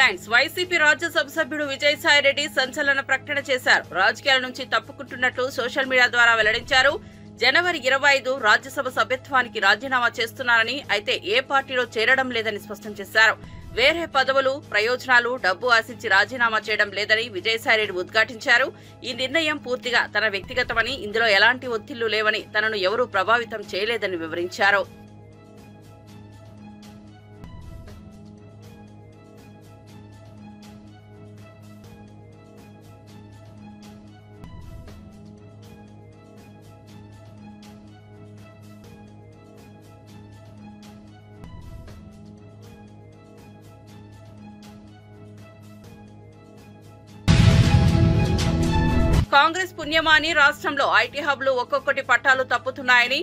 Headlines. YCP Rajya Sabha సభ్యుడు విజయసాయిరెడ్డి సంచలన ప్రకటన చేశారు. రాజకీయాల నుంచి తప్పుకుంటున్నట్లు సోషల్ మీడియా ద్వారా వెల్లడించారు. జనవరి 25 రాజ్యసభ సభ్యత్వానికి రాజీనామా చేస్తున్నారని, అయితే ఏ పార్టీలో చేరడం లేదని స్పష్టం చేశారు. వేరే పదవులు, ప్రయోజనాలు, డబ్బు ఆశించి రాజీనామా చేయడం లేదని విజయసాయిరెడ్డి ఉద్ఘాటించారు. ఈ నిర్ణయం పూర్తిగా తన వ్యక్తిగతమని, ఇందులో ఎలాంటి ఒత్తిళ్లు లేవని, తనను ఎవరూ ప్రభావితం చేయలేదని వివరించారు. కాంగ్రెస్ పుణ్యమాని రాష్ట్రంలో ఐటీ హబ్లు ఒక్కొక్కటి పట్టాలు తప్పుతున్నాయని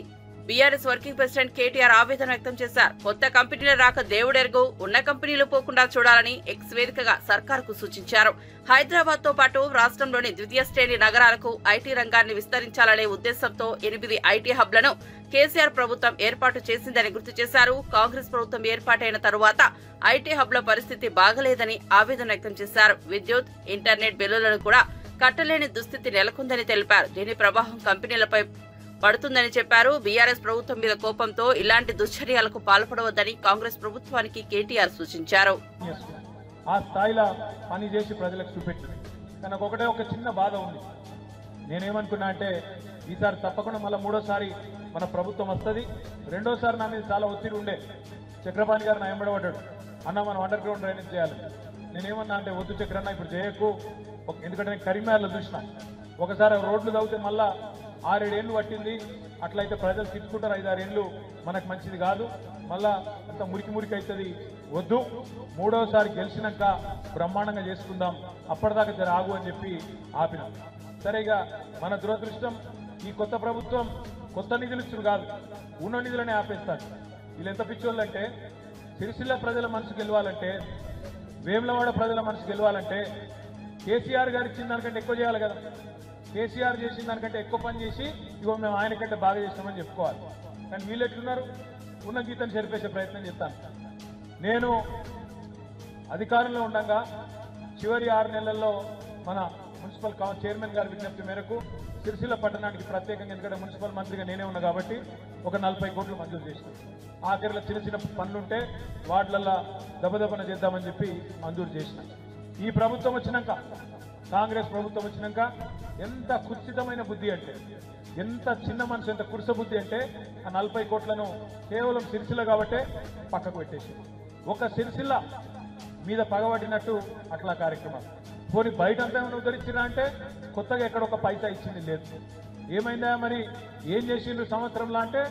బీఆర్ఎస్ వర్కింగ్ ప్రెసిడెంట్ కేటీఆర్ ఆవేదన వ్యక్తం చేశారు. కొత్త కంపెనీల రాక దేవుడెరుగు, ఉన్న కంపెనీలు పోకుండా చూడాలని ఎక్స్ వేదికగా సర్కారుకు సూచించారు. హైదరాబాద్ తో పాటు రాష్ట్రంలోని ద్వితీయ శ్రేణి నగరాలకు ఐటీ రంగాన్ని విస్తరించాలనే ఉద్దేశంతో 8 ఐటీ హబ్లను కేసీఆర్ ప్రభుత్వం ఏర్పాటు చేసిందని గుర్తు చేశారు. కాంగ్రెస్ ప్రభుత్వం ఏర్పాటైన తరువాత ఐటీ హబ్ల పరిస్థితి బాగలేదని ఆవేదన వ్యక్తం చేశారు. విద్యుత్, ఇంటర్నెట్ బిల్లులను కూడా కట్టలేని దుస్థితి నెలకొందని తెలిపారు. దీని ప్రభావం కంపెనీలపై పడుతుందని చెప్పారు. బీఆర్ఎస్ ప్రభుత్వం మీద కోపంతో ఇలాంటి దుశ్చర్యలకు పాల్పడవద్దని కాంగ్రెస్ ప్రభుత్వానికి కేటీఆర్ సూచించారు. ఆ స్థాయిలో పని చేసి ప్రజలకు చూపెట్టింది. కానీ ఒకటే ఒక చిన్న బాధ ఉంది. నేనేమనుకున్నా అంటే ఈసారి తప్పకుండా మళ్ళీ మూడోసారి మన ప్రభుత్వం వస్తుంది. రెండోసారి నా మీద చాలా ఒత్తిడి ఉండే. చక్రపాణి గారు నా ఎంబడబడ్డాడు, అన్న మనం అండర్ గ్రౌండ్ డ్రైనేజ్ చేయాలి. నేనేమన్నా అంటే వద్దు చక్రన్న ఇప్పుడు చేయకు, ఎందుకంటే నేను కరీంనగర్లో చూసిన ఒకసారి రోడ్లు తవ్వితే మళ్ళా 6-7 ఏళ్ళు పట్టింది. అట్లయితే ప్రజలు తిట్టుకుంటారు. 5-6 ఏళ్ళు మనకు మంచిది కాదు, మళ్ళా అంత మురికి అవుతుంది, వద్దు, మూడోసారి గెలిచినాక బ్రహ్మాండంగా చేసుకుందాం, అప్పటిదాకా జర ఆగు అని చెప్పి ఆపినాం. సరేగా మన దురదృష్టం ఈ కొత్త ప్రభుత్వం కొత్త నిధులు ఇచ్చుడు కాదు, ఉన్న నిధులనే ఆపేస్తారు. వీళ్ళు ఎంత పిచ్చోళ్ళు అంటే, సిరిసిల్ల ప్రజల మనసు గెలవాలంటే, వేములవాడ ప్రజల మనసు గెలవాలంటే కేసీఆర్ గారు ఇచ్చిన దానికంటే ఎక్కువ చేయాలి కదా. కేసీఆర్ చేసిన దానికంటే ఎక్కువ పని చేసి ఇగో మేము ఆయన కంటే బాగా చేస్తామని చెప్పుకోవాలి. కానీ వీళ్ళు ఎట్లున్నారు, ఉన్న గీతను చెరిపేసే ప్రయత్నం చేస్తాను. నేను అధికారంలో ఉండగా చివరి 6 నెలల్లో మన మున్సిపల్ చైర్మన్ గారి విజ్ఞప్తి మేరకు సిరిసిల్ల పట్టణానికి ప్రత్యేకంగా, ఎందుకంటే మున్సిపల్ మంత్రిగా నేనే ఉన్నా కాబట్టి, ఒక 40 కోట్లు మంజూరు చేసినాం. ఆఖరిలో చిన్న చిన్న పనులుంటే వాటిలల్లో దెబ్బదెబ్బన చేద్దామని చెప్పి మంజూరు చేసినాం. ఈ ప్రభుత్వం వచ్చినాక, కాంగ్రెస్ ప్రభుత్వం వచ్చినాక ఎంత కుత్సితమైన బుద్ధి అంటే, ఎంత చిన్న మనసు, ఎంత కుర్స బుద్ధి అంటే, ఆ 40 కోట్లను కేవలం సిరిసిల్ల కాబట్టే పక్కకు పెట్టేసి ఒక సిరిసిల్ల మీద పగబట్టినట్టు అట్లా కార్యక్రమం. పోనీ బయట అంతా ఏమైనా ఉద్ధరించినా అంటే కొత్తగా ఎక్కడ ఒక పైసా ఇచ్చింది లేదు. ఏమైందా మరి, ఏం చేసిండ్రు సంవత్సరంలో అంటే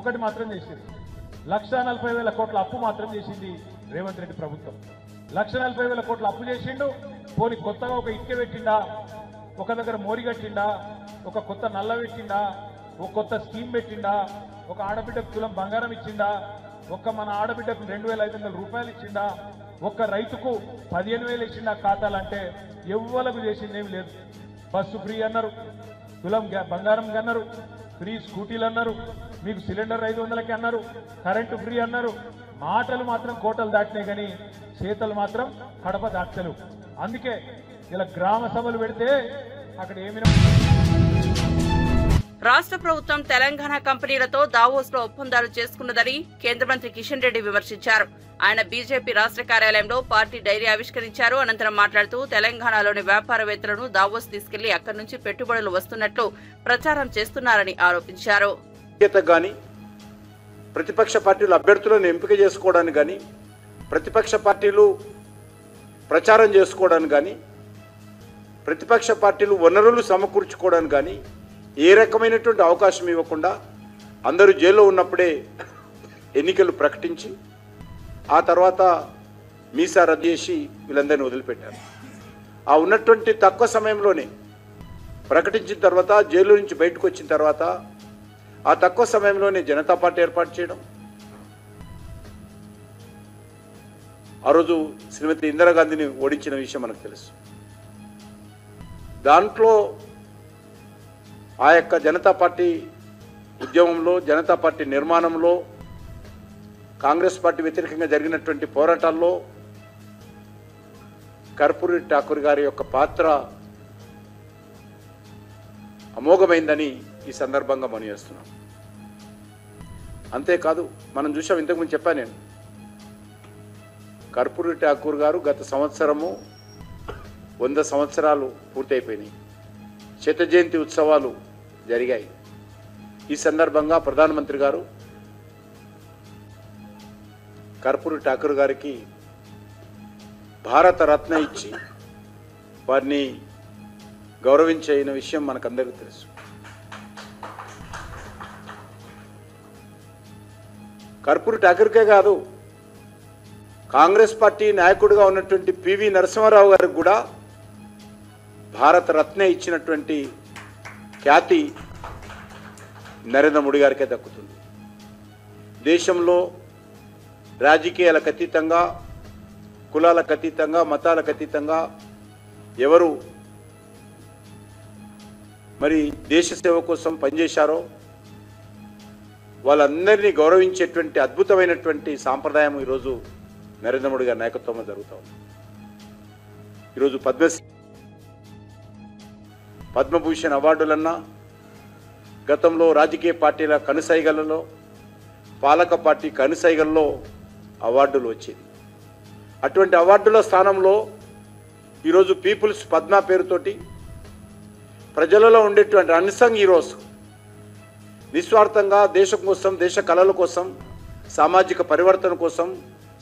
ఒకటి మాత్రం చేసింది. 1,40,000 కోట్ల అప్పు మాత్రం చేసింది రేవంత్ రెడ్డి ప్రభుత్వం. 1,40,000 కోట్ల అప్పు చేసిండు. పోనీ కొత్తగా ఒక ఇటుక పెట్టిండా, ఒక దగ్గర మోరి కట్టిండా, ఒక కొత్త నల్ల పెట్టిండా, ఒక కొత్త స్కీమ్ పెట్టిండా, ఒక ఆడబిడ్డకు తులం బంగారం ఇచ్చిండా, మన ఆడబిడ్డకు 2,500 రూపాయలు ఇచ్చిండా, ఒక్క రైతుకు 15,000 ఇచ్చిండా ఖాతాలంటే ఎవ్వలకు చేసిందేమి లేదు. బస్సు ఫ్రీ అన్నారు, తులం బంగారం అన్నారు, ఫ్రీ స్కూటీలు అన్నారు, మీకు సిలిండర్ 500కి అన్నారు, కరెంటు ఫ్రీ అన్నారు. మాటలు మాత్రం కోటలు దాటినాయి కానీ చేతలు మాత్రం కడప దాటలు. అందుకే ఇలా గ్రామ సభలు పెడితే అక్కడ ఏమైనా. రాష్ట్ర ప్రభుత్వం తెలంగాణ కంపెనీలతో దావోస్ లో ఒప్పందాలు చేసుకున్నదని కేంద్ర మంత్రి కిషన్ రెడ్డి విమర్శించారు. ఆయన బీజేపీ రాష్ట్ర కార్యాలయంలో పార్టీ డైరీ ఆవిష్కరించారు. అనంతరం మాట్లాడుతూ తెలంగాణలోని వ్యాపారవేత్తలను దావోస్ తీసుకెళ్లి అక్కడి నుంచి పెట్టుబడులు వస్తున్నట్లు ప్రచారం చేస్తున్నారని ఆరోపించారు. ప్రతిపక్ష పార్టీలు అభ్యర్థులను ఎంపిక చేసుకోవడానికి కానీ, ప్రతిపక్ష పార్టీలు ప్రచారం చేసుకోవడానికి కానీ, ప్రతిపక్ష పార్టీలు వనరులు సమకూర్చుకోవడానికి కానీ ఏ రకమైనటువంటి అవకాశం ఇవ్వకుండా అందరూ జైల్లో ఉన్నప్పుడే ఎన్నికలు ప్రకటించి ఆ తర్వాత మీసా రద్దు చేసి వీళ్ళందరినీ వదిలిపెట్టారు. ఆ ఉన్నటువంటి తక్కువ సమయంలోనే ప్రకటించిన తర్వాత, జైలు నుంచి బయటకు వచ్చిన తర్వాత ఆ తక్కువ సమయంలోనే జనతా పార్టీ ఏర్పాటు చేయడం, ఆ రోజు శ్రీమతి ఇందిరాగాంధీని ఓడించిన విషయం మనకు తెలుసు. దాంట్లో ఆ యొక్క జనతా పార్టీ ఉద్యమంలో, జనతా పార్టీ నిర్మాణంలో, కాంగ్రెస్ పార్టీ వ్యతిరేకంగా జరిగినటువంటి పోరాటాల్లో కర్పూరి ఠాకూర్ గారి యొక్క పాత్ర అమోఘమైందని ఈ సందర్భంగా మనం చేస్తున్నాం. అంతేకాదు మనం చూసాం, ఇంతకుముందు చెప్పాను నేను, కర్పూరి ఠాకూర్ గారు గత సంవత్సరము 100 సంవత్సరాలు పూర్తయిపోయినాయి. శత జయంతి ఉత్సవాలు జరిగాయి. ఈ సందర్భంగా ప్రధానమంత్రి గారు కర్పూరి ఠాకూర్ గారికి భారత రత్న ఇచ్చి వారిని గౌరవించిన విషయం మనకందరికీ తెలుసు. కర్పూరి ఠాకూర్కే కాదు, కాంగ్రెస్ పార్టీ నాయకుడిగా ఉన్నటువంటి పివి నరసింహారావు గారికి కూడా భారత రత్న ఇచ్చినటువంటి ఖ్యాతి నరేంద్ర మోడీ గారికే దక్కుతుంది. దేశంలో రాజకీయాలకు అతీతంగా, కులాలకు అతీతంగా, మతాలకు అతీతంగా ఎవరు మరి దేశ సేవ కోసం పనిచేశారో వాళ్ళందరినీ గౌరవించేటువంటి అద్భుతమైనటువంటి సాంప్రదాయం ఈరోజు నరేంద్ర మోడీ గారి నాయకత్వంలో జరుగుతూ ఉంది. ఈరోజు పద్మభూషణ్ అవార్డులన్నా గతంలో రాజకీయ పార్టీల కనుసైగలలో, పాలక పార్టీ కనుసైగల్లో అవార్డులు వచ్చేది. అటువంటి అవార్డుల స్థానంలో ఈరోజు పీపుల్స్ పద్మ పేరుతోటి ప్రజలలో ఉండేటువంటి అన్సంగ్ హీరోస్ నిస్వార్థంగా దేశం కోసం, దేశ కళల కోసం, సామాజిక పరివర్తన కోసం,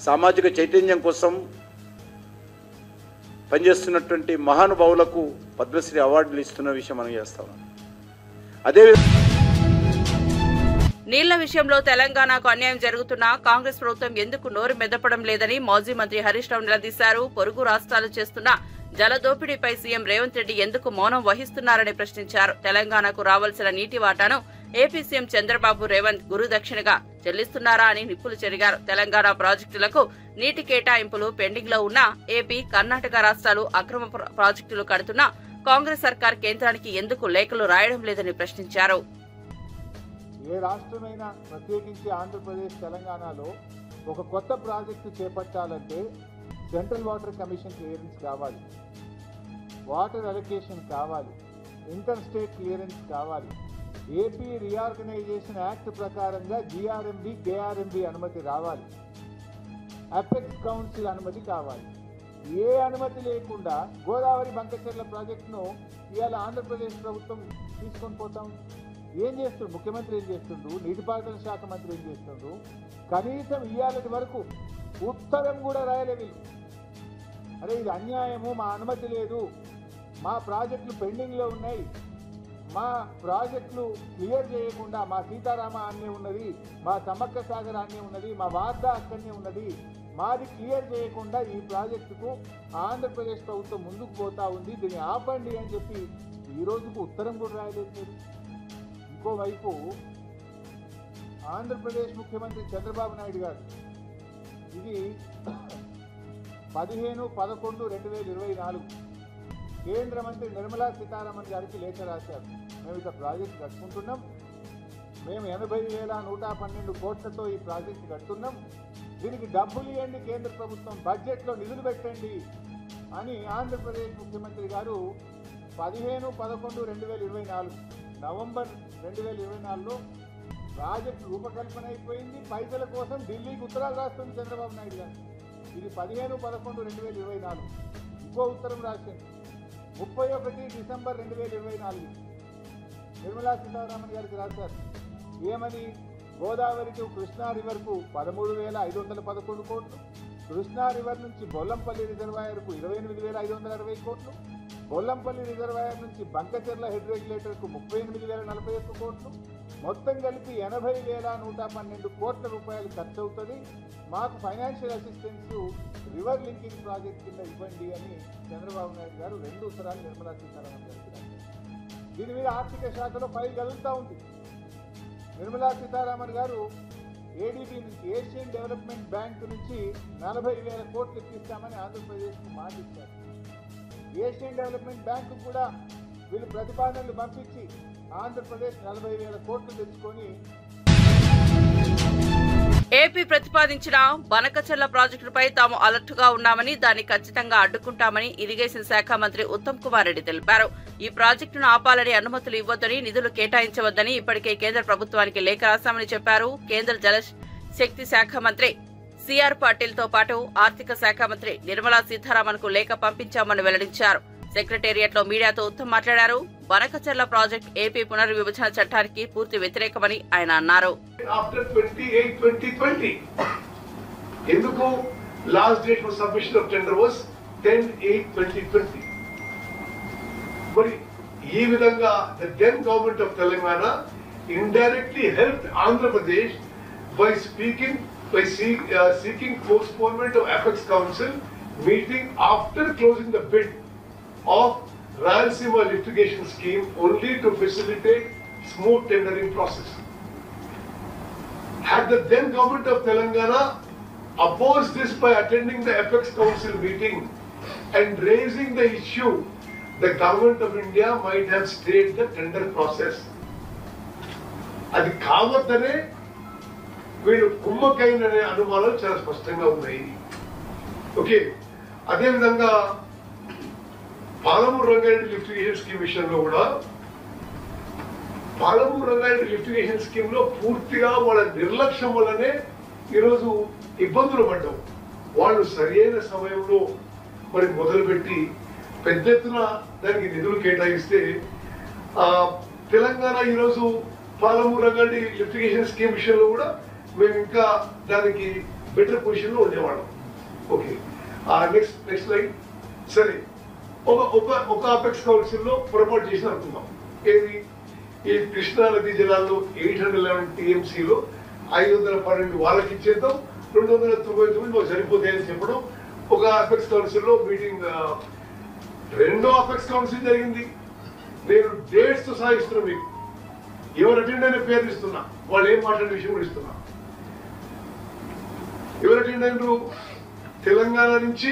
సామాజిక చైతన్యం కోసం పనిచేస్తున్నటువంటి మహానుభావులకు పద్మశ్రీ అవార్డులు ఇస్తున్న విషయం మనం చేస్తాం. అదేవిధంగా నీళ్ల విషయంలో తెలంగాణకు అన్యాయం జరుగుతున్నా కాంగ్రెస్ ప్రభుత్వం ఎందుకు నోరు మెదపడం లేదని మాజీ మంత్రి హరీష్ రావు నిలదీశారు. పొరుగు రాష్ట్రాలు చేస్తున్న జలదోపిడీపై సీఎం రేవంత్ రెడ్డి ఎందుకు మౌనం వహిస్తున్నారని ప్రశ్నించారు. తెలంగాణకు రావాల్సిన నీటి వాటాను ఏపీ సీఎం చంద్రబాబు రేవంత్ గురుదక్షిణగా చెల్లిస్తున్నారా అని నిప్పులు చెరిగారు. తెలంగాణ ప్రాజెక్టులకు నీటి కేటాయింపులు పెండింగ్ లో ఉన్న ఏపీ, కర్ణాటక రాష్ట్రాలు అక్రమ ప్రాజెక్టులు కడుతున్నా కాంగ్రెస్ సర్కార్ కేంద్రానికి ఎందుకు లేఖలు రాయడం లేదని ప్రశ్నించారు. ఏ రాష్ట్రమైనా ప్రత్యేకించి ఆంధ్రప్రదేశ్, తెలంగాణలో ఒక కొత్త ప్రాజెక్టు చేపట్టాలంటే సెంట్రల్ వాటర్ కమిషన్ క్లియరెన్స్ కావాలి, వాటర్ అలొకేషన్ కావాలి, ఇంటర్ స్టేట్ క్లియరెన్స్ కావాలి, ఏపీ రీఆర్గనైజేషన్ యాక్ట్ ప్రకారంగా జీఆర్ఎంబి, కేఆర్ఎంబి అనుమతి రావాలి, అపెక్స్ కౌన్సిల్ అనుమతి కావాలి. ఏ అనుమతి లేకుండా గోదావరి బంకచెర్ల ప్రాజెక్టును ఇవాళ ఆంధ్రప్రదేశ్ ప్రభుత్వం తీసుకొని పోతాం. ఏం చేస్తుండ్రు ముఖ్యమంత్రి, ఏం చేస్తుండ్రు నీటిపారుదల శాఖ మంత్రి, ఏం చేస్తుండ్రు? కనీసం ఇవాళటి వరకు ఉత్తరం కూడా రాయలే వీళ్ళు. అరే ఇది అన్యాయము, మా అనుమతి లేదు, మా ప్రాజెక్టులు పెండింగ్లో ఉన్నాయి, మా ప్రాజెక్టులు క్లియర్ చేయకుండా, మా సీతారామ అన్నే ఉన్నది, మా సమ్మక్క సాగర్ అన్నే ఉన్నది, మా వార్దా అక్కడనే ఉన్నది, మాది క్లియర్ చేయకుండా ఈ ప్రాజెక్టుకు ఆంధ్రప్రదేశ్ ప్రభుత్వం ముందుకు పోతా ఉంది, దీన్ని ఆపండి అని చెప్పి ఈ రోజుకు ఉత్తరం కూడా రాయలేదు మీరు. ఇంకోవైపు ఆంధ్రప్రదేశ్ ముఖ్యమంత్రి చంద్రబాబు నాయుడు గారు ఇది 15/11/2024 కేంద్ర మంత్రి నిర్మలా సీతారామన్ గారికి లేఖ రాశారు. మేము ఇక ప్రాజెక్టు కట్టుకుంటున్నాం, మేము 80,112 కోట్లతో ఈ ప్రాజెక్టు కడుతున్నాం, దీనికి డబ్బులు ఇవ్వండి, కేంద్ర ప్రభుత్వం బడ్జెట్లో నిధులు పెట్టండి అని ఆంధ్రప్రదేశ్ ముఖ్యమంత్రి గారు 15/11/2024 నవంబర్ 2024లో ప్రాజెక్టు రూపకల్పన అయిపోయింది. పైసల కోసం ఢిల్లీకి ఉత్తరాలు రాస్తుంది చంద్రబాబు నాయుడు గారు. ఇది 15/11/2024. ఇంకో ఉత్తరం రాసింది 31 డిసెంబర్ 2024 నిర్మలా సీతారామన్ గారికి రాశారు. ఏమని? గోదావరి టు కృష్ణా రివర్కు 13,511 కోట్లు, కృష్ణా రివర్ నుంచి బొల్లంపల్లి రిజర్వాయర్కు 28,560 కోట్లు, బొల్లంపల్లి రిజర్వాయర్ నుంచి బంకచెర్ల హెడ్ రెగ్యులేటర్కు 38,041 కోట్లు, మొత్తం కలిపి 80,112 కోట్ల రూపాయలు ఖర్చు అవుతుంది, మాకు financial assistance river linking project కింద ఇవ్వండి అని చంద్రబాబు నాయుడు గారు 2 ఉత్తరాలు నిర్మలా సీతారామన్ గారికి రాశారు. దీని మీద ఆర్థిక శాఖలో ఫైల్ కదులుతూ ఉంది. నిర్మలా సీతారామన్ గారు ఏడీబీ నుంచి, ఏషియన్ డెవలప్మెంట్ బ్యాంక్ నుంచి 40,000 కోట్లు ఇప్పిస్తామని ఆంధ్రప్రదేశ్కు మాట ఇచ్చారు. ఏషియన్ డెవలప్మెంట్ బ్యాంకు కూడా వీళ్ళు ప్రతిపాదనలు పంపించి ఆంధ్రప్రదేశ్ 40,000 కోట్లు తెచ్చుకొని ఏపీ ప్రతిపాదించిన బనకచెర్ల ప్రాజెక్టుపై తాము అలర్టుగా ఉన్నామని, దాన్ని ఖచ్చితంగా అడ్డుకుంటామని ఇరిగేషన్ శాఖ మంత్రి ఉత్తమ్ కుమార్ రెడ్డి తెలిపారు. ఈ ప్రాజెక్టును ఆపాలని, అనుమతులు ఇవ్వొద్దని, నిధులు కేటాయించవద్దని ఇప్పటికే కేంద్ర ప్రభుత్వానికి లేఖ రాశామని చెప్పారు. కేంద్ర జల శక్తి శాఖ మంత్రి సిఆర్ పాటిల్ తో పాటు ఆర్థిక శాఖ మంత్రి నిర్మలా సీతారామన్ కు లేఖ పంపించామని వెల్లడించారు. సెక్రటేరియట్ లో మీడియాతో ఉత్తమ్ మాట్లాడారు. బనకచెర్ల ప్రాజెక్టు ఏపీ పునర్విభజన చట్టానికి పూర్తి వ్యతిరేకమని ఆయన అన్నారు. ఆఫ్టర్ 28/2020 ఎందుకు last date for submission of tender was 10/8/2020. మరి ఈ విధంగా the then government of Telangana indirectly helped Andhra Pradesh by seeking postponement of Apex Council meeting after closing the bid of Rayalaseema litigation scheme only to facilitate smooth tendering process. Had the then government of Telangana opposed this by attending the Apex Council meeting and raising the issue, the government of India might have stayed the tender process. Adi kavatane వీళ్ళు కుమ్మకైననే అనుమానాలు చాలా స్పష్టంగా ఉన్నాయి. Okay, అదేవిధంగా Palamuru Rangareddy lift irrigation scheme విషయంలో కూడా Palamuru Rangareddy lift irrigation scheme లో పూర్తిగా వాళ్ళ నిర్లక్ష్యం వల్లనే ఈరోజు ఇబ్బందులు పడ్డాం. వాళ్ళు సరైన సమయంలో మరి మొదలుపెట్టి పెద్ద ఎత్తున దానికి నిధులు కేటాయిస్తే తెలంగాణ ఈరోజు పాలమూరు రంగారెడ్డి లిఫ్టిగేషన్ స్కీమ్ విషయంలో కూడా మేము ఇంకా దానికి బెటర్ పొజిషన్ లో ఉండేవాళ్ళం. Okay, next line. సరే, ఒక అపెక్స్ కౌన్సిల్ లో పొరపాటు చేసి అనుకుందాం. ఏది, ఈ కృష్ణా నదీ జలాల్లో 811 TMCలో 512 వాళ్ళకి ఇచ్చేద్దాం, 299 మాకు సరిపోతాయని చెప్పడం ఒక అపెక్స్ కౌన్సిల్ లో మీటింగ్. రెండో అపెక్స్ కౌన్సిల్ జరిగింది. నేను డేట్స్ తో సాగిస్తున్నా, మీకు ఎవరు అటెండ్ అయిన పేర్లు ఇస్తున్నా, వాళ్ళు ఏం మాట్లాడే విషయం కూడా ఇస్తున్నా. ఎవరు అటెండ్ అయినరు? తెలంగాణ నుంచి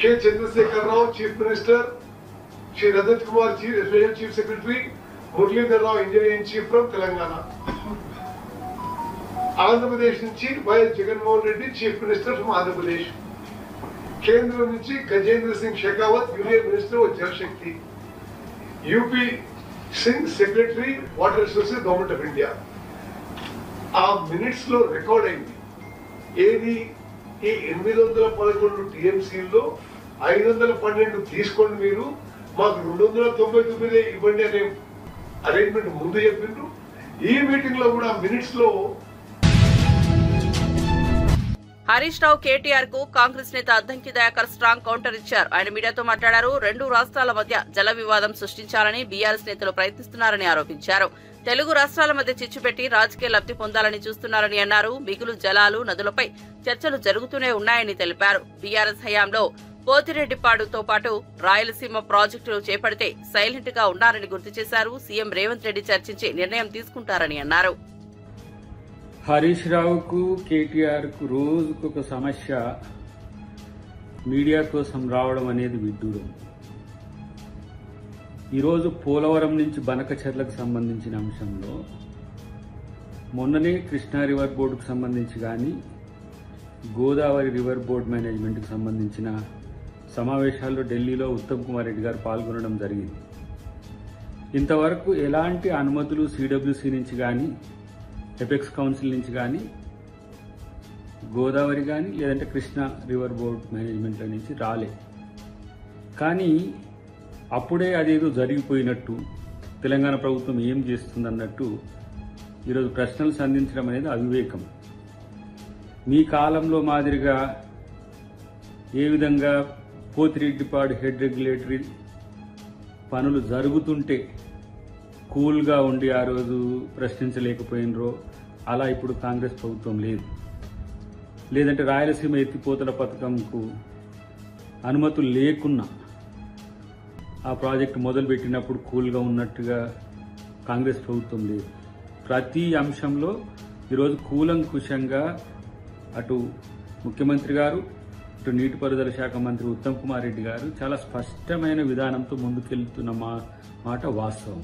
K Chandrashekar Rao chief minister, Shri Rajat Kumar special chief secretary, Muralidhar Rao engineering chief from Telangana. Andhra Pradesh నుంచి YS Jaganmohan Reddy chief minister from Andhra Pradesh. కేంద్రం నుంచి Gajendra Singh Shekhawat union minister of Jal Shakti. UP Singh secretary water resources government of India. ఆ మినిట్స్ లో రికార్డ్ అయింది. ఏది, ఈ 811 TMCల్లో 512 తీసుకోండి, మీరు మాకు 299 ఇవ్వండి అనే అరేంజ్మెంట్ ముందు చెప్పిండ్రు. ఈ మీటింగ్ లో కూడా మినిట్స్ లో హరీష్ రావు కేటీఆర్ కు కాంగ్రెస్ నేత అద్దంకి దయాకర్ స్ట్రాంగ్ కౌంటర్ ఇచ్చారు. ఆయన మీడియాతో మాట్లాడారు. రెండు రాష్ట్రాల మధ్య జల వివాదం సృష్టించాలని బీఆర్ఎస్ నేతలు ప్రయత్నిస్తున్నారని ఆరోపించారు. తెలుగు రాష్ట్రాల మధ్య చిచ్చుపెట్టి రాజకీయ లబ్ధి పొందాలని చూస్తున్నారని అన్నారు. మిగులు జలాలు, నదులపై చర్చలు జరుగుతూనే ఉన్నాయని తెలిపారు. బీఆర్ఎస్ హయాంలో పోతిరెడ్డిపాడుతో పాటు రాయలసీమ ప్రాజెక్టులు చేపడితే సైలెంట్ గా ఉన్నారని గుర్తు చేశారు. సీఎం రేవంత్ రెడ్డి చర్చించి నిర్ణయం తీసుకుంటారని అన్నారు. హరీష్ రావుకు కేటీఆర్కు రోజుకొక సమస్య మీడియా కోసం రావడం అనేది విడ్డూరం. ఈరోజు పోలవరం నుంచి బనకచెర్లకు సంబంధించిన అంశంలో మొన్ననే కృష్ణా రివర్ బోర్డుకు సంబంధించి కానీ గోదావరి రివర్ బోర్డు మేనేజ్మెంట్కి సంబంధించిన సమావేశాల్లో ఢిల్లీలో ఉత్తమ్ కుమార్ రెడ్డి గారు పాల్గొనడం జరిగింది. ఇంతవరకు ఎలాంటి అనుమతులు సిడబ్ల్యూసీ నుంచి కానీ ఎపెక్స్ కౌన్సిల్ నుంచి కానీ గోదావరి కానీ లేదంటే కృష్ణా రివర్ బోర్డ్ మేనేజ్మెంట్ల నుంచి రాలే. కానీ అప్పుడే అదేదో జరిగిపోయినట్టు, తెలంగాణ ప్రభుత్వం ఏం చేస్తుందన్నట్టు ఈరోజు ప్రశ్నలు సంధించడం అనేది అవివేకం. మీ కాలంలో మాదిరిగా ఏ విధంగా పోతిరెడ్డిపాడు హెడ్ రెగ్యులేటరీ పనులు జరుగుతుంటే కూల్గా ఉండి ఆ రోజు ప్రశ్నించలేకపోయినరో అలా ఇప్పుడు కాంగ్రెస్ ప్రభుత్వం లేదు. లేదంటే రాయలసీమ ఎత్తిపోతల పథకంకు అనుమతులు లేకున్నా ఆ ప్రాజెక్టు మొదలుపెట్టినప్పుడు కూల్గా ఉన్నట్టుగా కాంగ్రెస్ ప్రభుత్వం లేదు. ప్రతి అంశంలో ఈరోజు కూలంకుషంగా అటు ముఖ్యమంత్రి గారు, ఇటు నీటిపారుదల శాఖ మంత్రి ఉత్తమ్ కుమార్ రెడ్డి గారు చాలా స్పష్టమైన విధానంతో ముందుకెళ్తున్న మాట వాస్తవం.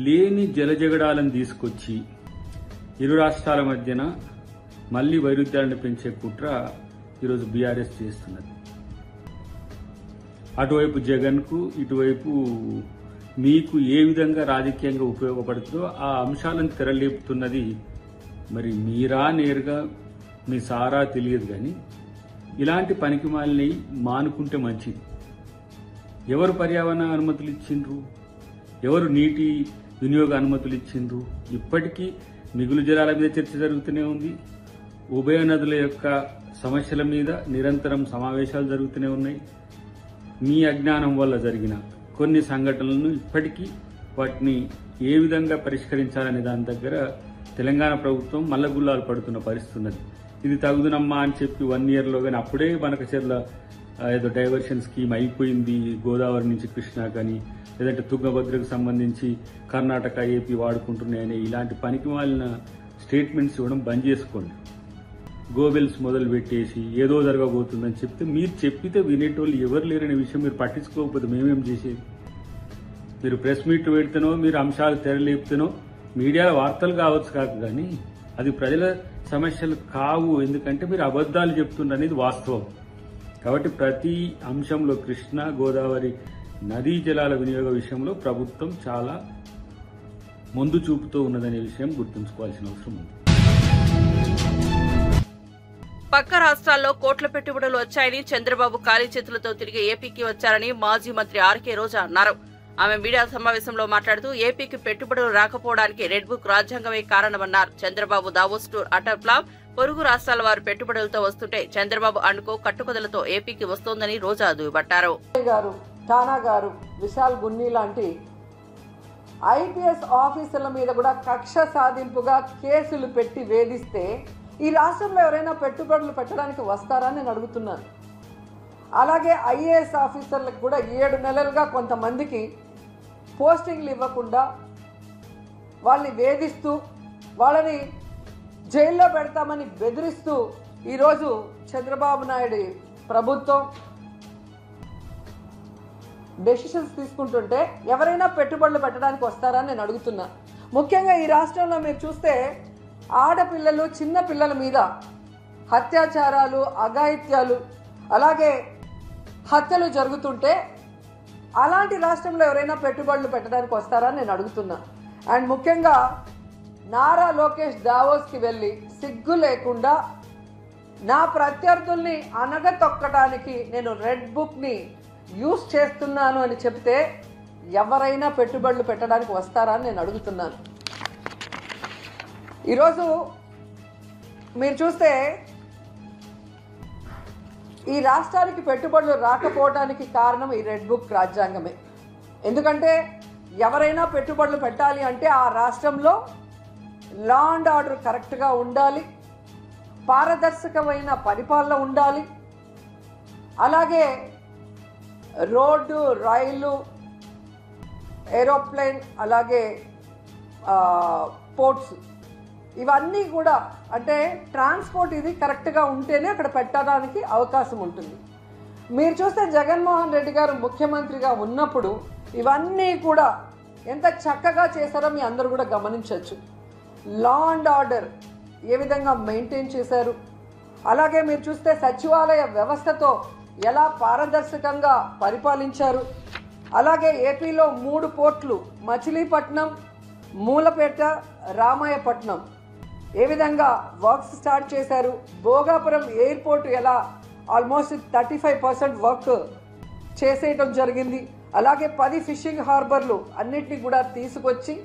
లేని జలజగడాలను తీసుకొచ్చి ఇరు రాష్ట్రాల మధ్యన మళ్లీ వైరుధ్యాలను పెంచే కుట్ర ఈరోజు బీఆర్ఎస్ చేస్తున్నది. అటువైపు జగన్కు, ఇటువైపు మీకు ఏ విధంగా రాజకీయంగా ఉపయోగపడుతుందో ఆ అంశాలను తెరలేపుతున్నది. మరి మీరా నేరుగా మీ సారా తెలియదు, కానీ ఇలాంటి పనికిమాలిని మానుకుంటే మంచిది. ఎవరు పర్యావరణ అనుమతులు ఇచ్చిండ్రు, ఎవరు నీటి వినియోగ అనుమతులు ఇచ్చిండ్రు? ఇప్పటికీ మిగులు జలాల మీద చర్చ జరుగుతూనే ఉంది. ఉభయ నదుల యొక్క సమస్యల మీద నిరంతరం సమావేశాలు జరుగుతూనే ఉన్నాయి. మీ అజ్ఞానం వల్ల జరిగిన కొన్ని సంఘటనలను ఇప్పటికీ వాటిని ఏ విధంగా పరిష్కరించాలనే దాని దగ్గర తెలంగాణ ప్రభుత్వం మల్లగుల్లాలు పడుతున్న పరిస్థితి ఉన్నది. ఇది తగుదునమ్మా అని చెప్పి 1 yearలో కానీ అప్పుడే బనకచెర్ల ఏదో డైవర్షన్ స్కీమ్ అయిపోయింది గోదావరి నుంచి కృష్ణా కానీ, లేదంటే తుంగభద్రకు సంబంధించి కర్ణాటక, ఏపీ వాడుకుంటున్నాయని ఇలాంటి పనికి మాలిన స్టేట్మెంట్స్ ఇవ్వడం బంద్ చేసుకోండి. గోబెల్స్ మొదలు పెట్టేసి ఏదో జరగబోతుందని చెప్తే మీరు చెప్పితే వినేటోళ్ళు ఎవరు లేరనే విషయం మీరు పట్టించుకోకపోతే మేమేం చేసేది? మీరు ప్రెస్ మీట్ పెడితేనో, మీరు అంశాలు తెరలేపుతేనో మీడియా వార్తలు కావచ్చు కాక, కానీ అది ప్రజల సమస్యలు కావు. ఎందుకంటే మీరు అబద్ధాలు చెప్తున్నారు అనేది వాస్తవం. కాబట్టి ప్రతి అంశంలో కృష్ణా, గోదావరి నదీ జలాల వినియోగ విషయంలో ప్రభుత్వం చాలా ముందు చూపుతూ ఉన్నదనే విషయం గుర్తుంచుకోవాల్సిన అవసరం ఉంది. పక్క రాష్ట్రాల్లో కోట్ల పెట్టుబడులు వచ్చాయని, చంద్రబాబు ఖాళీ చేతులతో తిరిగి ఏపీకి వచ్చారని మాజీ మంత్రి ఆర్కే రోజా అన్నారు. ఆమె మీడియా సమావేశంలో మాట్లాడుతూ ఏపీకి పెట్టుబడులు రాకపోవడానికి రెడ్ బుక్ రాజ్యాంగమే కారణమన్నారు. Chandrababu Davos tour utter flop, పొరుగు రాష్ట్రాల వారు పెట్టుబడులతో వస్తుంటే చంద్రబాబు అండుకో కట్టుకథలతో ఏపీకి వస్తోందని రోజా దుయ్యబట్టారు. టానా గారు, విశాల్ గున్ని లాంటి ఐపీఎస్ ఆఫీసర్ల మీద కూడా కక్ష సాధింపుగా కేసులు పెట్టి వేధిస్తే ఈ రాష్ట్రంలో ఎవరైనా పెట్టుబడులు పెట్టడానికి వస్తారా నేను అడుగుతున్నాను. అలాగే ఐఏఎస్ ఆఫీసర్లకు కూడా 7 నెలలుగా కొంతమందికి పోస్టింగ్లు ఇవ్వకుండా వాళ్ళని వేధిస్తూ వాళ్ళని జైల్లో పెడతామని బెదిరిస్తూ ఈరోజు చంద్రబాబు నాయుడు ప్రభుత్వం డెసిషన్స్ తీసుకుంటుంటే ఎవరైనా పెట్టుబడులు పెట్టడానికి వస్తారని నేను అడుగుతున్నా. ముఖ్యంగా ఈ రాష్ట్రంలో మీరు చూస్తే ఆడపిల్లలు, చిన్న పిల్లల మీద అత్యాచారాలు, అఘాయిత్యాలు, అలాగే హత్యలు జరుగుతుంటే అలాంటి రాష్ట్రంలో ఎవరైనా పెట్టుబడులు పెట్టడానికి వస్తారని నేను అడుగుతున్నా. అండ్ ముఖ్యంగా నారా లోకేష్ దావోస్కి వెళ్ళి సిగ్గు లేకుండా నా ప్రత్యర్థుల్ని అనగతొక్కడానికి నేను రెడ్ బుక్ని యూజ్ చేస్తున్నాను అని చెప్తే ఎవరైనా పెట్టుబడులు పెట్టడానికి వస్తారా అని నేను అడుగుతున్నాను. ఈరోజు మీరు చూస్తే ఈ రాష్ట్రానికి పెట్టుబడులు రాకపోవడానికి కారణం ఈ రెడ్ బుక్ రాజ్యాంగమే. ఎందుకంటే ఎవరైనా పెట్టుబడులు పెట్టాలి అంటే ఆ రాష్ట్రంలో లా అండ్ ఆర్డర్ కరెక్ట్గా ఉండాలి, పారదర్శకమైన పరిపాలన ఉండాలి, అలాగే రోడ్డు, రైలు, ఏరోప్లేన్, అలాగే పోర్ట్స్, ఇవన్నీ కూడా అంటే ట్రాన్స్పోర్ట్ ఇది కరెక్ట్గా ఉంటేనే అక్కడ పెట్టడానికి అవకాశం ఉంటుంది. మీరు చూస్తే జగన్మోహన్ రెడ్డి గారు ముఖ్యమంత్రిగా ఉన్నప్పుడు ఇవన్నీ కూడా ఎంత చక్కగా చేశారో మీ అందరూ కూడా గమనించవచ్చు. లా అండ్ ఆర్డర్ ఏ విధంగా మెయింటైన్ చేశారు, అలాగే మీరు చూస్తే సచివాలయ వ్యవస్థతో ఎలా పారదర్శకంగా పరిపాలించారు, అలాగే ఏపీలో 3 పోర్ట్లు మచిలీపట్నం, మూలపేట, రామాయపట్నం ఏ విధంగా వర్క్స్ స్టార్ట్ చేశారు, భోగాపురం ఎయిర్పోర్ట్ ఎలా ఆల్మోస్ట్ 35% వర్క్ చేసేయటం జరిగింది, అలాగే 10 ఫిషింగ్ హార్బర్లు అన్నిటినీ కూడా తీసుకొచ్చి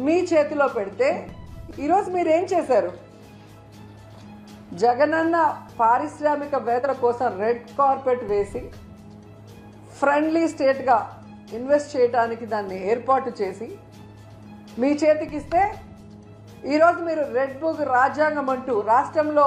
మీ చేతిలో పెడితే ఈరోజు మీరు ఏం చేశారు? జగనన్న పారిశ్రామికవేత్తల కోసం రెడ్ కార్పెట్ వేసి ఫ్రెండ్లీ స్టేట్గా ఇన్వెస్ట్ చేయడానికి దాన్ని ఏర్పాటు చేసి మీ చేతికిస్తే ఈరోజు మీరు రెడ్ బుక్ రాజ్యాంగం అంటూ రాష్ట్రంలో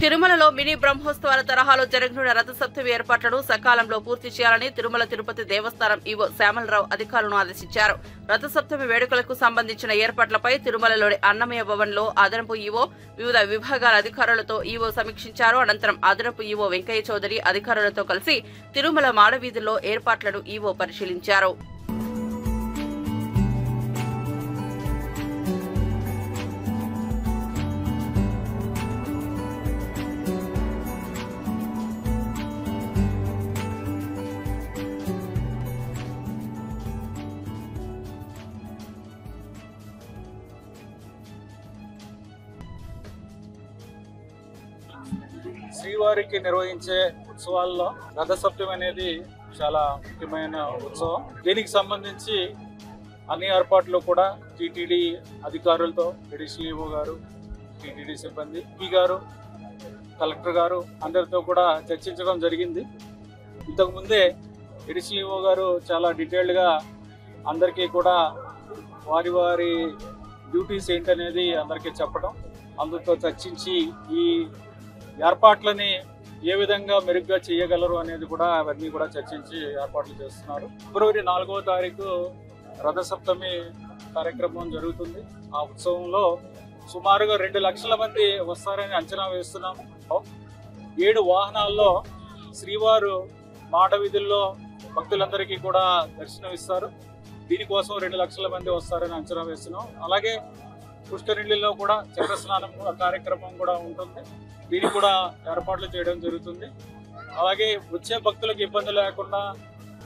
తిరుమలలో మినీ బ్రహ్మోత్సవాల తరహాలో జరగనున్న రథసప్తమి ఏర్పాట్లను సకాలంలో పూర్తి చేయాలని తిరుమల తిరుపతి దేవస్థానం ఈవో శ్యామలరావు అధికారులను ఆదేశించారు. రథసప్తమి వేడుకలకు సంబంధించిన ఏర్పాట్లపై తిరుమలలోని అన్నమయ్య భవన్లో అదనపు ఈవో వివిధ విభాగాల అధికారులతో ఈవో సమీక్షించారు. అనంతరం అదనపు ఈవో వెంకయ్య చౌదరి అధికారులతో కలిసి తిరుమల మాడవీధుల్లో ఏర్పాట్లను ఈవో పరిశీలించారు. శ్రీవారికి నిర్వహించే ఉత్సవాల్లో రథసప్తమి అనేది చాలా ముఖ్యమైన ఉత్సవం. దీనికి సంబంధించి అన్ని ఏర్పాట్లు కూడా టీటీడీ అధికారులతో ఎడిషనల్ గారు, టీటీడీ సిబ్బంది, పి గారు, కలెక్టర్ గారు అందరితో కూడా చర్చించడం జరిగింది. ఇంతకుముందే ఎడిషనల్ గారు చాలా డీటెయిల్డ్గా అందరికీ కూడా వారి వారి డ్యూటీస్ ఏంటనేది అందరికీ చెప్పడం, అందరితో చర్చించి ఈ ఏర్పాట్లని ఏ విధంగా మెరుగ్గా చేయగలరు అనేది కూడా అవన్నీ కూడా చర్చించి ఏర్పాట్లు చేస్తున్నారు. ఫిబ్రవరి 4వ తారీఖు రథసప్తమి కార్యక్రమం జరుగుతుంది. ఆ ఉత్సవంలో సుమారుగా 2 లక్షల మంది వస్తారని అంచనా వేస్తున్నాము. 7 వాహనాల్లో శ్రీవారు మాడ వీధుల్లో భక్తులందరికీ కూడా దర్శనం ఇస్తారు. దీనికోసం 2 లక్షల మంది వస్తారని అంచనా వేస్తున్నాం. అలాగే పుష్కరిణిలో కూడా చక్ర స్నానం కార్యక్రమం కూడా ఉంటుంది. దీనికి కూడా ఏర్పాట్లు చేయడం జరుగుతుంది. అలాగే వచ్చే భక్తులకు ఇబ్బంది లేకుండా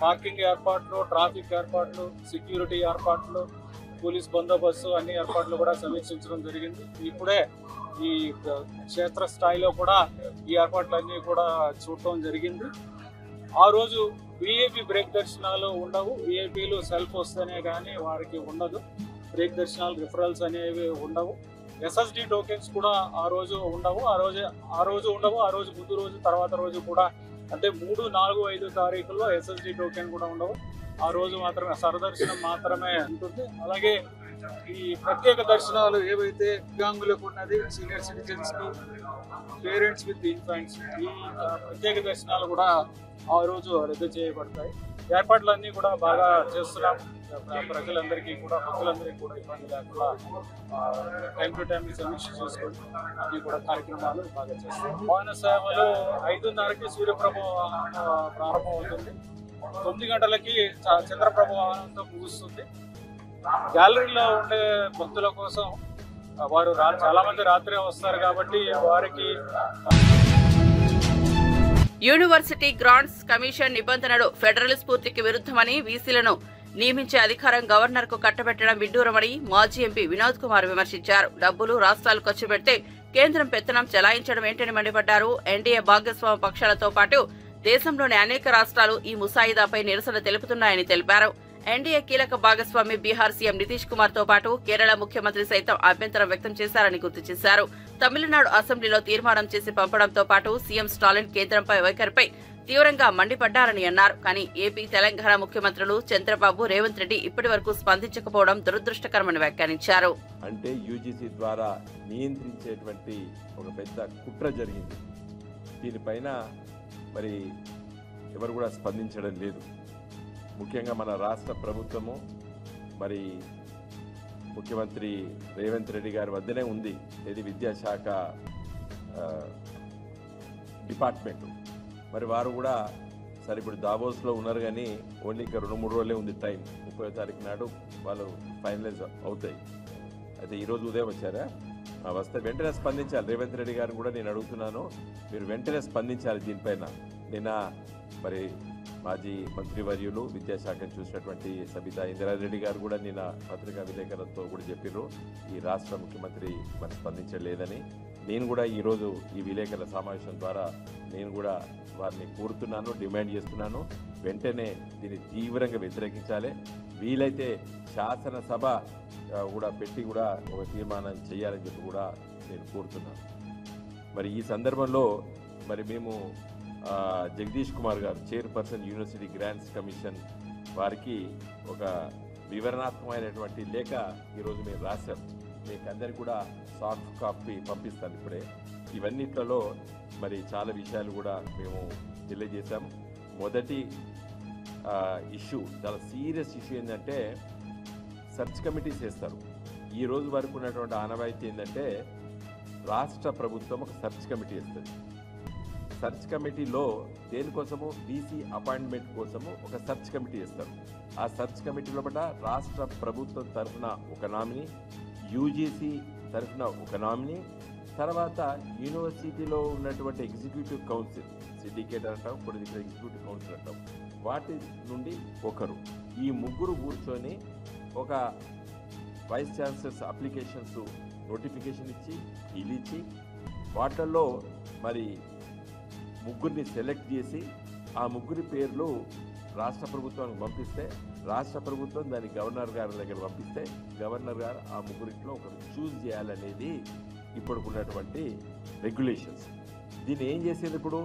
పార్కింగ్ ఏర్పాట్లు, ట్రాఫిక్ ఏర్పాట్లు, సెక్యూరిటీ ఏర్పాట్లు, పోలీస్ బందోబస్తు అన్ని ఏర్పాట్లు కూడా సమీక్షించడం జరిగింది. ఇప్పుడే ఈ క్షేత్ర స్థాయిలో కూడా ఈ ఏర్పాట్లన్నీ కూడా చూడటం జరిగింది. ఆ రోజు విఐపి బ్రేక్ దర్శనాలు ఉండవు. విఐపీలు సెల్ఫ్ వస్తేనే కానీ వారికి ఉండదు. బ్రేక్ దర్శనాలు రిఫరల్స్ అనేవి ఉండవు. ఎస్ఎస్డి టోకెన్స్ కూడా ఆ రోజు ఉండవు. ఆ రోజు ఉండవు. ఆ రోజు ముందు రోజు తర్వాత రోజు కూడా, అంటే 3, 4, 5 తారీఖుల్లో ఎస్ఎస్డి టోకెన్ కూడా ఉండవు. ఆ రోజు మాత్రమే సరదర్శనం మాత్రమే ఉంటుంది. అలాగే ఈ ప్రత్యేక దర్శనాలు ఏవైతే దివ్యాంగులకు ఉన్నది, సీనియర్ సిటిజన్స్ కి, పేరెంట్స్ విత్ ఇన్ఫాంట్స్, ఈ ప్రత్యేక దర్శనాలు కూడా ఆ రోజు రద్దు చేయబడతాయి. ఏర్పాట్లన్నీ కూడా బాగా చేస్తున్నాం. ప్రజలందరికీ కూడా, భక్తులందరికీ కూడా ఇబ్బంది లేకుండా టైం టు టైం సమీక్ష చేసుకొని అన్ని కూడా కార్యక్రమాలు బాగా చేస్తాం. వాహన సేవలు 5:30కి సూర్యప్రభ ప్రారంభం అవుతుంది. 9 గంటలకి చంద్రప్రభ వాహనంతో ముగుస్తుంది. గ్యాలరీలో ఉండే భక్తుల కోసం వారు చాలా మంది రాత్రే వస్తారు కాబట్టి వారికి యూనివర్సిటీ గ్రాంట్స్ కమిషన్ నిబంధనలు ఫెడరల్ స్ఫూర్తికి విరుద్ధమని, వీసీలను నియమించే అధికారం గవర్నర్ కు కట్టబెట్టడం విడ్డూరమని మాజీ ఎంపీ వినోద్ కుమార్ విమర్శించారు. డబ్బులు రాష్ట్రాలు ఖర్చు పెడితే కేంద్రం పెత్తనం చెలాయించడం ఏంటని మండిపడ్డారు. ఎన్డీఏ భాగస్వామ్య పక్షాలతో పాటు దేశంలోని అనేక రాష్ట్రాలు ఈ ముసాయిదాపై నిరసన తెలుపుతున్నాయని తెలిపారు. ఎన్డీఏ కీలక భాగస్వామి బీహార్ సీఎం నితీష్ కుమార్ తో పాటు కేరళ ముఖ్యమంత్రి సైతం అభ్యంతరం వ్యక్తం చేశారని గుర్తు చేశారు. తమిళనాడు అసెంబ్లీలో తీర్మానం చేసి పంపడంతో పాటు సీఎం స్టాలిన్ కేంద్రంపై వైఖరిపై తీవ్రంగా మండిపడ్డారని అన్నారు. కానీ ఏపీ, తెలంగాణ ముఖ్యమంత్రులు చంద్రబాబు, రేవంత్ రెడ్డి ఇప్పటి వరకు స్పందించకపోవడం దురదృష్టకరమని వ్యాఖ్యానించారు. అంటే యూజీసీ ద్వారా నియంత్రించేటువంటి ఒక పెద్ద కుట్ర జరిగింది. దీనిపైన మరి ఎవరు కూడా స్పందించడం లేదు. ముఖ్యంగా మన రాష్ట్ర ప్రభుత్వము మరి ముఖ్యమంత్రి రేవంత్ రెడ్డి గారి వద్దనే ఉంది ఇది విద్యాశాఖ డిపార్ట్మెంటు. మరి వారు కూడా సరే ఇప్పుడు దావోస్లో ఉన్నారు కానీ ఓన్లీ ఇంకా 2-3 రోజులే ఉంది టైం. 30వ తారీఖు నాడు వాళ్ళు ఫైనలైజ్ అవుతాయి. అయితే ఈరోజు ఉదయం వచ్చారా? వస్తే వెంటనే స్పందించాలి. రేవంత్ రెడ్డి గారిని కూడా నేను అడుగుతున్నాను, మీరు వెంటనే స్పందించాలి దీనిపైన. నిన్న మరి మాజీ మంత్రివర్యులు విద్యాశాఖను చూసినటువంటి సబితా ఇంద్రారెడ్డి గారు కూడా నిన్న పత్రికా విలేకరులతో కూడా చెప్పారు ఈ రాష్ట్ర ముఖ్యమంత్రి మరి స్పందించలేదని. నేను కూడా ఈరోజు ఈ విలేకరుల సమావేశం ద్వారా నేను కూడా వారిని కోరుతున్నాను, డిమాండ్ చేస్తున్నాను, వెంటనే దీన్ని తీవ్రంగా వ్యతిరేకించాలి. వీలైతే శాసనసభ కూడా పెట్టి కూడా ఒక తీర్మానం చేయాలని చెప్పి కూడా నేను కోరుతున్నాను. మరి ఈ సందర్భంలో మరి మేము జగదీష్ కుమార్ గారు, చైర్పర్సన్ యూనివర్సిటీ గ్రాంట్స్ కమిషన్, వారికి ఒక వివరణాత్మకమైనటువంటి లేఖ ఈరోజు మేము రాశాం. మీకు అందరికీ కూడా సాఫ్ట్ కాపీ పంపిస్తాను ఇప్పుడే. ఇవన్నిట్లలో మరి చాలా విషయాలు కూడా మేము తెలియజేశాము. మొదటి ఇష్యూ, చాలా సీరియస్ ఇష్యూ ఏంటంటే సెర్చ్ కమిటీస్ వేస్తారు. ఈ రోజు వరకు ఉన్నటువంటి ఆనవాయితీ ఏంటంటే రాష్ట్ర ప్రభుత్వం ఒక సెర్చ్ కమిటీ వేస్తుంది. సెర్చ్ కమిటీలో దేనికోసము, బీసీ అపాయింట్మెంట్ కోసము ఒక సెర్చ్ కమిటీ వేస్తారు. ఆ సెర్చ్ కమిటీలో బట్ట రాష్ట్ర ప్రభుత్వం తరఫున ఒక నామినీ, యూజీసీ తరఫున ఒక నామినీ, తర్వాత యూనివర్సిటీలో ఉన్నటువంటి ఎగ్జిక్యూటివ్ కౌన్సిల్, సిండికేట్ అంటాం, కొన్ని దగ్గర ఎగ్జిక్యూటివ్ కౌన్సిల్ అంటాం, వాటి నుండి ఒకరు. ఈ ముగ్గురు కూర్చొని ఒక వైస్ ఛాన్సలర్స్ అప్లికేషన్స్ నోటిఫికేషన్ ఇచ్చి, ఇచ్చి వాటిల్లో మరి ముగ్గురిని సెలెక్ట్ చేసి ఆ ముగ్గురి పేర్లు రాష్ట్ర ప్రభుత్వానికి పంపిస్తే రాష్ట్ర ప్రభుత్వం దాన్ని గవర్నర్ గారి దగ్గర పంపిస్తే గవర్నర్ గారు ఆ ముగ్గురిట్లో ఒకరు చూస్ చేయాలనేది ఇప్పటికున్నటువంటి రెగ్యులేషన్స్. దీన్ని ఏం చేసేది ఇప్పుడు